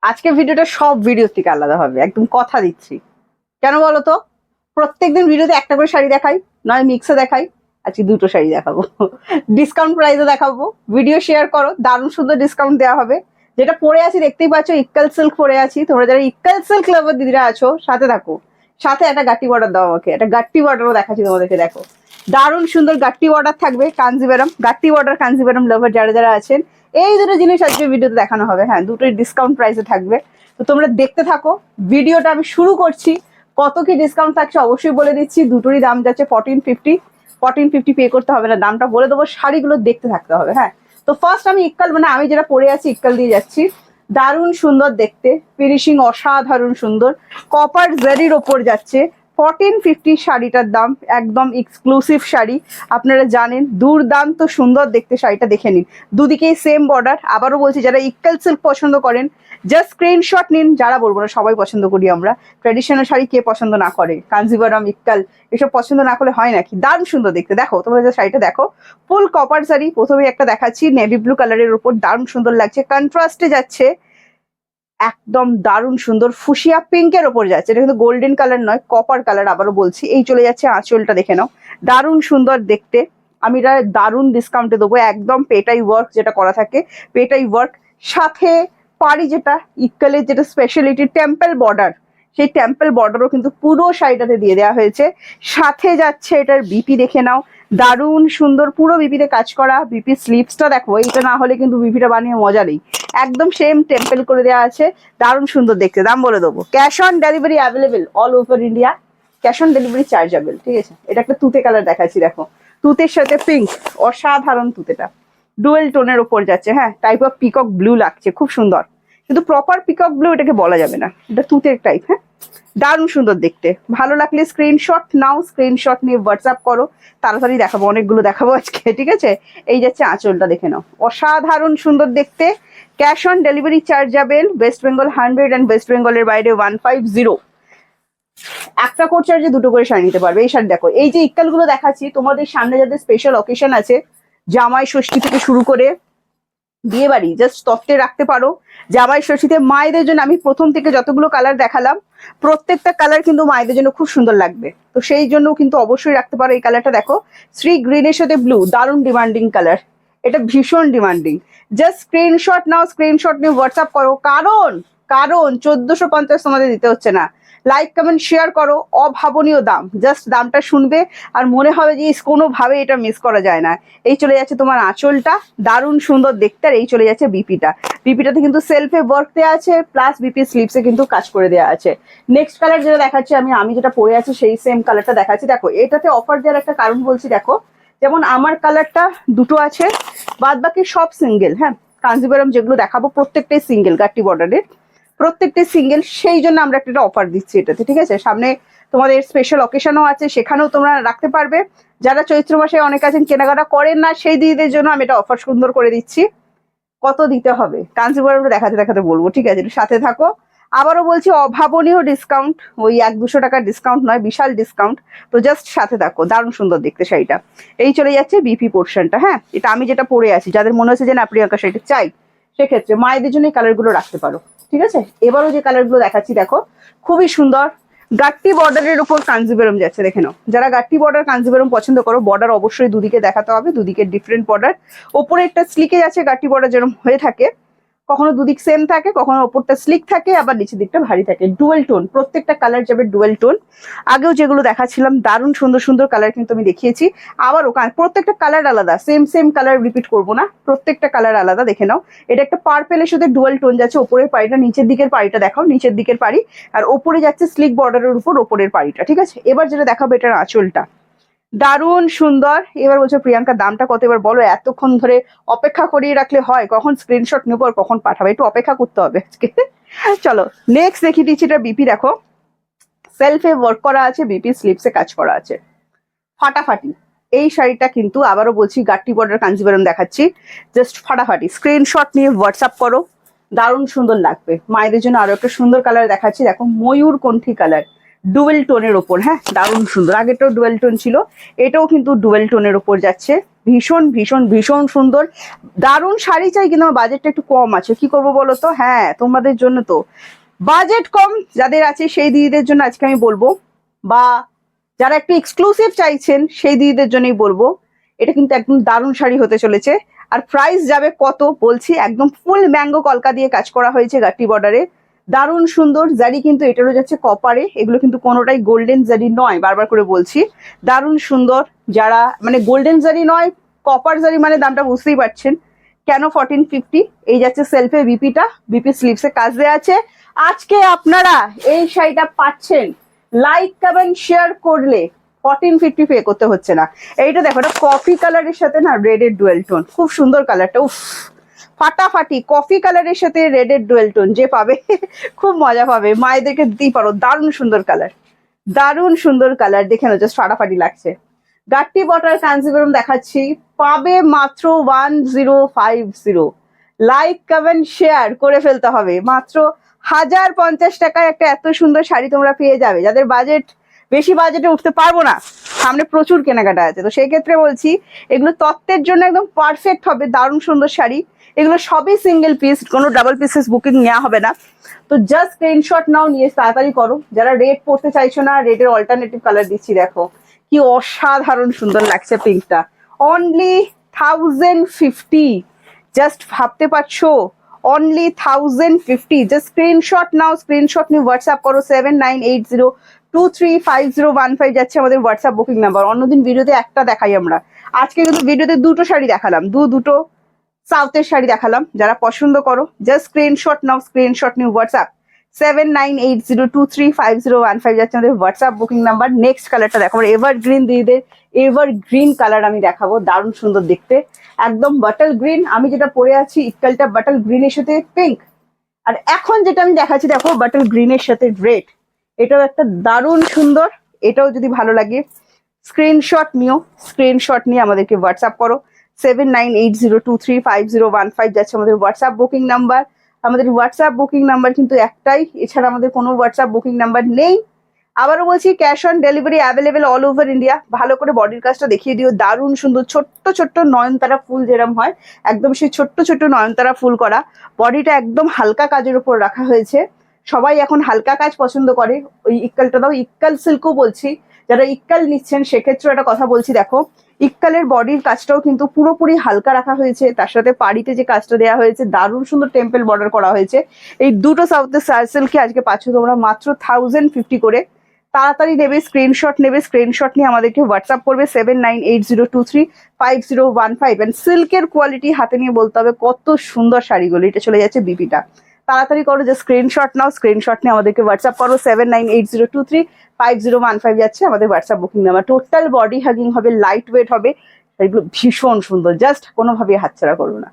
আজকে ভিডিওটা সব ভিডিও থেকে আলাদা হবে, একদম কথা দিচ্ছি। কেন বলো তো? প্রত্যেকদিন ভিডিওতে একটা করে শাড়ি দেখাই, নয় মিক্সে দেখাই। আজকে দুটো শাড়ি দেখাবো, ডিসকাউন্ট প্রাইসে দেখাবো। ভিডিও শেয়ার করো, দারুণ সুন্দর ডিসকাউন্ট দেওয়া হবে। যেটা পরে আছি দেখতেই পাচ্ছ, ইক্কাল সিল্ক পরে আছি। তোমরা যারা ইক্কাল সিল্ক লাভার দিদিরা আছো, সাথে থাকো। সাথে একটা গাট্টি বর্ডার দাও আমাকে, একটা গাট্টি বর্ডারও দেখাচ্ছি তোমাদেরকে, দেখো। দারুণ সুন্দর গাট্টি বর্ডার থাকবে, কাঞ্জিভারাম গাট্টি বর্ডার, কাঞ্জিভারাম লাভার যারা যারা আছেন। এই দুটো জিনিস আজকে ভিডিওতে দেখানো হবে। হ্যাঁ, দুটোই ডিসকাউন্ট প্রাইসে থাকবে। তো তোমরা দেখতে থাকো, ভিডিওটা আমি শুরু করছি। কত কি ডিসকাউন্ট থাকছে অবশ্যই বলে দিচ্ছি। দুটোরই দাম যাচ্ছে 1450। 1450 পে করতে হবে না, দামটা বলে দেবো। শাড়িগুলো দেখতে থাকতে হবে। হ্যাঁ, তো ফার্স্ট আমি ইক্কাল, মানে আমি যেটা পরে আছি ইক্কাল দিয়ে যাচ্ছি। দারুণ সুন্দর দেখতে, ফিনিশিং অসাধারণ সুন্দর, কপার জারির ওপর যাচ্ছে। 1450 শাড়িটার দাম, একদম এক্সক্লুসিভ শাড়ি। আপনারা জানেন, দুর্দান্ত সুন্দর দেখতে শাড়িটা, দেখে নিন। দুদিকেই সেম বর্ডার। আবারও বলছি, যারা ইক্কাল সিল্ক পছন্দ করেন জাস্ট স্ক্রিনশট নিন। যারা বলবো না, সবাই পছন্দ করি আমরা। ট্র্যাডিশনাল শাড়ি কে পছন্দ না করে? কাঞ্জিভারাম, ইক্কাল, এসব পছন্দ না করলে হয় নাকি? দারুণ সুন্দর দেখতে। দেখো, তোমরা যে শাড়িটা দেখো, ফুল কপার শাড়ি। প্রথমে একটা দেখাচ্ছি নেভি ব্লু কালারের উপর, দারুণ সুন্দর লাগছে, কন্ট্রাস্টে যাচ্ছে। একদম দারুণ সুন্দর ফুসিয়া পিঙ্কের ওপর যাচ্ছে। এটা কিন্তু গোল্ডেন কালার নয়, কপার কালার। আবারও বলছি, এই চলে যাচ্ছে আঁচলটা, দেখে নাও। দারুণ সুন্দর দেখতে। আমি এটা দারুণ ডিসকাউন্টে দেবো, একদম পেটাই ওয়ার্ক যেটা করা থাকে, পেটাই ওয়ার্ক। সাথে পাড়ি, যেটা ইক্কালের যেটা স্পেশালিটি, টেম্পল বর্ডার। সেই টেম্পল বর্ডারও কিন্তু পুরো শাড়িটাতে দিয়ে দেওয়া হয়েছে। সাথে যাচ্ছে এটার বিপি, দেখে নাও। দারুণ সুন্দর, পুরো বিপিতে কাজ করা। বিপি স্লিভসটা দেখো, এইটা না হলে কিন্তু বিপিটা বানিয়ে মজা নেই। একদম সেম টেম্পল করে দেওয়া আছে, দারুণ সুন্দর দেখতে। দাম বলে দেবো, cash on delivery available all over India. Cash on delivery chargeable, ঠিক আছে। এটা একটা তুতে কালার দেখাচ্ছি, দেখো। তুতের সাথে পিঙ্ক, অসাধারণ তুতেটা। ডুয়েল টোনের ওপর যাচ্ছে। হ্যাঁ, টাইপ অফ পিকক ব্লু লাগছে, খুব সুন্দর। কিন্তু প্রপার পিকক ব্লু এটাকে বলা যাবে না, এটা তুতের টাইপ। হ্যাঁ, দারুণ সুন্দর দেখতে। ভালো লাগলে স্ক্রিনশট নাও, স্ক্রিনশট নিয়ে হোয়াটসঅ্যাপ করো। তাড়াতাড়ি দেখাবো, অনেকগুলো দেখাবো আজকে, ঠিক আছে। এই যাচ্ছে আঁচলটা, দেখে নাও, অসাধারণ সুন্দর দেখতে। Cash on delivery chargeable, West Bengal 100 and West বেঙ্গলের বাইরে 150। একটা কোট চার্জে দুটো করে শাড়ি নিতে পারবে। এই শাড়ি দেখো, এই যে ইক্কালগুলো দেখাচ্ছি, তোমাদের সামনে যাদের স্পেশাল অকেশন আছে, জামাই ষষ্ঠী থেকে শুরু করে বিয়ে বাড়ি, জাস্ট তফটে রাখতে পারো। জামাই ষষ্ঠীতে মায়েদের জন্য আমি প্রথম থেকে যতগুলো কালার দেখালাম, প্রত্যেকটা কালার কিন্তু মায়েদের জন্য খুব সুন্দর লাগবে। তো সেই জন্য কিন্তু অবশ্যই রাখতে পারো। এই কালারটা দেখো, শ্রী গ্রিনের সাথে ব্লু, দারুণ ডিমান্ডিং কালার। এটা ভীষণ ডিমান্ডিং। জাস্ট স্ক্রিনশট নাও, স্ক্রিনশট নিয়ে হোয়াটসঅ্যাপ করো। কারণ কারণ 1450 তোমাদের দিতে হচ্ছে না। লাইক কমেন্ট শেয়ার করো, অভাবনীয় দাম। জাস্ট দামটা শুনবে আর মনে হবে যে কোনোভাবে এটা মিস করা যায় না। এই চলে যাচ্ছে তোমার আঁচলটা, দারুণ সুন্দর দেখতে। আর এই চলে যাচ্ছে বিপিটা। বিপিটাতে কিন্তু সেলফে ওয়ার্ক দেওয়া আছে, প্লাস বিপি স্লিভসে কিন্তু কাজ করে দেওয়া আছে। নেক্সট কালার যেটা দেখাচ্ছি, আমি যেটা পরে আছি সেই সেম কালারটা দেখাচ্ছি। দেখো, এটাতে অফার দেওয়ার একটা কারণ বলছি, দেখো। যেমন আমার কালারটা দুটো আছে, বাদ বাকি সব সিঙ্গেল। হ্যাঁ, কাঞ্জিভারাম যেগুলো দেখাবো প্রত্যেকটাই সিঙ্গেল, গাট্টি বর্ডারের প্রত্যেকটাই সিঙ্গেল। সেই জন্য আমরা একটা অফার দিচ্ছি এটাতে, ঠিক আছে। সামনে তোমাদের স্পেশাল অকেশনও আছে, সেখানেও তোমরা রাখতে পারবে। যারা চৈত্র মাসে অনেক আছেন কেনাকাটা করেন না, সেই দিদিদের জন্য আমি এটা অফার সুন্দর করে দিচ্ছি। কত দিতে হবে কাঞ্জিভারামটা দেখাতে দেখাতে বলবো, ঠিক আছে, একটু সাথে থাকো। আবারও বলছি, অভাবনীয় ডিসকাউন্ট, ওই 100-200 টাকার ডিসকাউন্ট নয়, বিশাল ডিসকাউন্ট। তো জাস্ট সাথে থাকো, দারুণ সুন্দর দেখতে শাড়িটা। এই চলে যাচ্ছে বিপি পোর্শনটা। হ্যাঁ, এটা আমি যেটা পরে আছি, যাদের মনে হচ্ছে যে না প্রিয়াঙ্কা শাড়িটা চাই, সেক্ষেত্রে মায়েদের জন্য এই কালারগুলো রাখতে পারো, ঠিক আছে। এবারও যে কালারগুলো দেখাচ্ছি, দেখো, খুবই সুন্দর। গাট্টি বর্ডারের উপর কাঞ্জিভারাম যাচ্ছে, দেখে নাও। যারা গাট্টি বর্ডার কাঞ্জিভারাম পছন্দ করো, বর্ডার অবশ্যই দুদিকে দেখাতে হবে, দুদিকে ডিফারেন্ট বর্ডার। ওপরে একটা স্লিকে যাচ্ছে, গাট্টি বর্ডার যেরকম হয়ে থাকে, কখনো দুদিক সেম থাকে, কখনো ওপরটা স্লিক থাকে, আবার নিচের দিকটা ভারী থাকে। ডুয়েল টোন, প্রত্যেকটা কালার যাবে ডুয়েল টোন। আগেও যেগুলো দেখাচ্ছিলাম দারুণ সুন্দর সুন্দর কালার কিন্তু আমি দেখিয়েছি। আবার ওখানে প্রত্যেকটা কালার আলাদা, সেম সেম কালার রিপিট করবো না, প্রত্যেকটা কালার আলাদা, দেখে নাও। এটা একটা পার্পেলের সাথে ডুয়েল টোন যাচ্ছে। ওপরের পাড়িটা, নিচের দিকের পাড়িটা দেখাও, নিচের দিকের পাড়ি। আর ওপরে যাচ্ছে স্লিক বর্ডারের উপর ওপরের পাড়িটা, ঠিক আছে। এবার যেটা দেখাবো, এটার আঁচলটা দারুণ সুন্দর। এবার বলছো প্রিয়াঙ্কা দামটা কত, এবার বলো। এতক্ষণ ধরে অপেক্ষা করিয়ে রাখলে হয়? কখন স্ক্রিনশট নেবো আর কখন পাঠাবো, একটু অপেক্ষা করতে হবে আজকে। চলো নেক্সট দেখিয়ে দিচ্ছি। এটা বিপি দেখো, সেলফে ওয়ার্ক করা আছে, বিপি স্লিপসে কাজ করা আছে, ফাটাফাটি। এই শাড়িটা কিন্তু আবারও বলছি, গাট্টি বর্ডার কাঞ্জিভারাম দেখাচ্ছি, জাস্ট ফাটাফাটি। স্ক্রিনশট নিয়ে হোয়াটসঅ্যাপ করো, দারুণ সুন্দর লাগবে। মায়েদের জন্য আরো একটা সুন্দর কালার দেখাচ্ছি, দেখো, ময়ূর কণ্ঠী কালার, ডুয়েল টোনের ওপর, হ্যাঁ দারুণ সুন্দর। আগেরটাও ডুয়েল টোন ছিল, এটাও কিন্তু ডুয়েল টোনের ওপর যাচ্ছে। ভীষণ ভীষণ ভীষণ সুন্দর, দারুণ শাড়ি চাই, কিন্তু আমার বাজেটটা একটু কম আছে, কি করবো বলো তো? হ্যাঁ তোমাদের জন্য তো, বাজেট কম যাদের আছে সেই দিদিদের জন্য আজকে আমি বলবো, বা যারা একটু এক্সক্লুসিভ চাইছেন সেই দিদিদের জন্যই বলবো। এটা কিন্তু একদম দারুণ শাড়ি হতে চলেছে। আর প্রাইস যাবে কত বলছি, একদম ফুল ম্যাঙ্গো কলকা দিয়ে কাজ করা হয়েছে গাট্টি বর্ডারে, দারুণ সুন্দর জারি, কিন্তু এটারও যাচ্ছে কপারে, এগুলো কিন্তু কোনোটাই গোল্ডেন জারি নয়, বারবার করে বলছি, দারুণ সুন্দর। যারা মানে গোল্ডেন জারি নয়, কপার জারি, মানে দামটা বুঝতেই পারছেন কেন 1450। এই যাচ্ছে সেলফে বিপিটা, বিপি স্লিভসে কাজ দেওয়া আছে। আজকে আপনারা এই শাড়িটা পাচ্ছেন লাইক কমেন্ট শেয়ার করলে 1450 পে করতে হচ্ছে না। এইটা দেখো, এটা কফি কালারের সাথে না রেডের ডুয়েল টোন, খুব সুন্দর কালারটা, উফ ফাটাফাটি। কফি কালারের সাথে রেডের ডুয়েল টোন যে পাবে খুব মজা পাবে, মায়েদেরকে দিতেই পারো, দারুণ সুন্দর কালার, দারুণ সুন্দর কালার, দেখে নাও জাস্ট ফাটাফাটি লাগছে। গাট্টি বর্ডার কাঞ্জিভরম দেখাচ্ছি, পাবে মাত্র 1050। লাইক কমেন্ট শেয়ার করে ফেলতে হবে, মাত্র 1050 টাকায় একটা এত সুন্দর শাড়ি তোমরা পেয়ে যাবে। যাদের বাজেট বেশি, বাজেটে উঠতে পারবো না, সামনে প্রচুর কেনাকাটা আছে, তো সেই ক্ষেত্রে বলছি এগুলো তত্ত্বের জন্য একদম পারফেক্ট হবে, দারুণ সুন্দর শাড়ি। এগুলো সবই সিঙ্গেল পিস, কোনো ডাবল পিসেস বুকিং নেওয়া হবে না। তো জাস্ট স্ক্রিনশট নাও, নিয়ে তাড়াতাড়ি করো। যারা রেড পড়তে চাইছো না, রেডের অল্টারনেটিভ কালার দিচ্ছি, দেখো কি অসাধারণ সুন্দর লাগছে পিঙ্কটা, অনলি 1050। জাস্ট ভাবতে পারছো, অনলি 1050। জাস্ট স্ক্রিনশট নাও, স্ক্রিনশট নিয়ে হোয়াটসঅ্যাপ করো, 7980235015 যাচ্ছে আমাদের হোয়াটসঅ্যাপ বুকিং নাম্বার। অন্যদিন ভিডিওতে একটা দেখাই আমরা, আজকে কিন্তু ভিডিওতে দুটো শাড়ি দেখালাম, দুটো সাউথের শাড়ি দেখালাম। যারা পছন্দ করো জাস্ট স্ক্রিনশট নাও, স্ক্রিনশট নিউ হোয়াটসঅ্যাপ 7980235015 যাচ্ছে আমাদের হোয়াটসঅ্যাপ বুকিং নাম্বার। নেক্সট কালারটা দেখো, এভারগ্রিন দিদিদের এভারগ্রিন কালার আমি দেখাবো, দারুণ সুন্দর দেখতে, একদম বাটল গ্রিন। আমি যেটা পরে আছি ইটকালটা বাটল গ্রিনের সাথে পিঙ্ক, আর এখন যেটা আমি দেখাচ্ছি দেখো বাটল গ্রিনের সাথে রেড, এটাও একটা দারুণ সুন্দর। এটাও যদি ভালো লাগে স্ক্রিনশট নিও, স্ক্রিনশট নিয়ে আমাদেরকে হোয়াটসঅ্যাপ করো, 7980235015 যাচ্ছে আমাদের হোয়াটসঅ্যাপ বুকিং নাম্বার। আমাদের হোয়াটসঅ্যাপ বুকিং নাম্বার কিন্তু একটাই, এছাড়া আমাদের কোনো হোয়াটসঅ্যাপ বুকিং নাম্বার নেই। আবারও বলছি, cash on delivery available all over India. ভালো করে বডির কাজটা দেখিয়ে দিও, দারুণ সুন্দর ছোট্ট ছোট্ট নয়নতারা ফুল যেরকম হয়, একদম সেই ছোট্ট ছোট্ট নয়নতারা ফুল করা। বডিটা একদম হালকা কাজের উপর রাখা হয়েছে, সবাই এখন হালকা কাজ পছন্দ করে। ওই ইক্কালটা দাও, ইক্কাল সিল্কও বলছি, যারা ইক্কাল নিচ্ছেন সেক্ষেত্রে একটা কথা বলছি, দেখো ইক্কালের বডির কাজটাও কিন্তু পুরোপুরি হালকা রাখা হয়েছে, তার সাথে পাড়িতে যে কাজটা দেওয়া হয়েছে দারুণ সুন্দর টেম্পল বর্ডার করা হয়েছে। এই দুটো সাউথের সার্সেলকে আজকে পাচ্ছ তোমরা মাত্র 1050 করে। তাড়াতাড়ি নেবে, স্ক্রিনশট নেবে, স্ক্রিনশট নিয়ে আমাদেরকে হোয়াটসঅ্যাপ করবে 7980235015। অ্যান্ড সিল্কের কোয়ালিটি হাতে নিয়ে বলতে হবে কত সুন্দর শাড়িগুলো। এটা চলে যাচ্ছে বিপিটা, তাড়াতাড়ি করো, যে স্ক্রিনশট নাও, স্ক্রিনশট নিয়ে আমাদেরকে হোয়াটসঅ্যাপ করো, 7980235015 যাচ্ছে আমাদের WhatsApp booking number. Total body hugging হবে, লাইট ওয়েট হবে, এগুলো ভীষণ সুন্দর, জাস্ট কোনোভাবেই হাতছাড়া করো না।